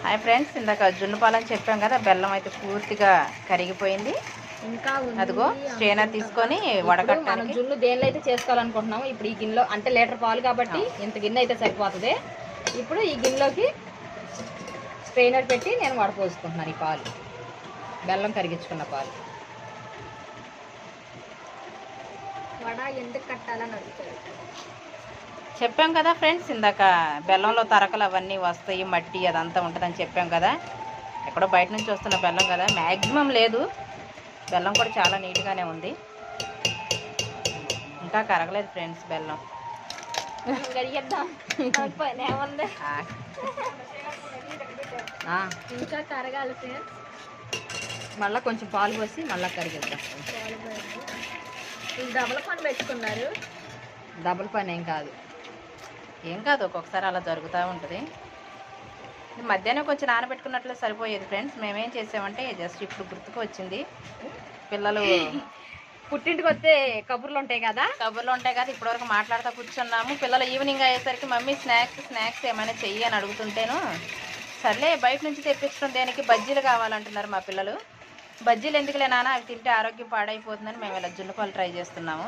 Hi friends, ఇందాక జున్ను పాలని చెప్పాం కదా, బెల్లం అయితే పూర్తిగా కరిగిపోయింది. ఇంకా అదిగో స్ట్రైనర్ తీసుకొని వడకట్టాలి. మనం జున్ను దేనిలో అయితే చేసుకోవాలనుకుంటున్నాము. ఇప్పుడు ఈ గిన్నెలో అంటే లీటర్ పాలు కాబట్టి ఇంత గిన్నె అయితే సరిపోతుంది. ఇప్పుడు ఈ గిన్నెలోకి స్ట్రైనర్ పెట్టి నేను వడపోసుకుంటున్నాను. ఈ పాలు బెల్లం కరిగించుకున్న పాలు. వడ ఎందుకు కట్టాలని అడుగుతారు. చెప్పాం కదా ఫ్రెండ్స్, ఇందాక బెల్లంలో తరకలు అవన్నీ వస్తాయి, మట్టి అదంతా ఉంటుందని చెప్పాం కదా. ఎక్కడో బయట నుంచి వస్తున్న బెల్లం కదా, మ్యాక్సిమం లేదు. బెల్లం కూడా చాలా నీట్గానే ఉంది. ఇంకా కరగలేదు ఫ్రెండ్స్ బెల్లం. ఇంకా కరగాలి ఫ్రెండ్స్. మళ్ళీ కొంచెం పాలు పోసి మళ్ళీ కరిగిద్దాం. డబుల్ పని పెట్టుకున్నారు. డబుల్ పని ఏం కాదు, ఒక్కొక్కసారి అలా జరుగుతూ ఉంటుంది. మధ్యాహ్నం కొంచెం నానబెట్టుకున్నట్లు సరిపోయేది ఫ్రెండ్స్. మేమేం చేసామంటే జస్ట్ ఇప్పుడు గుర్తుకు వచ్చింది. పిల్లలు పుట్టింటికి వస్తే కబుర్లు ఉంటాయి కదా ఇప్పటివరకు మాట్లాడుతూ కూర్చున్నాము. పిల్లలు ఈవినింగ్ అయ్యేసరికి మమ్మీ స్నాక్స్ ఏమైనా చెయ్యి అని అడుగుతుంటేను, సర్లే బయట నుంచి తెప్పించడం దేనికి, బజ్జీలు కావాలంటున్నారు మా పిల్లలు. బజ్జీలు ఎందుకులే నాన్న, అవి తింటే ఆరోగ్యం పాడైపోతుందని మేము ఇలా జున్ను పాలు ట్రై చేస్తున్నాము.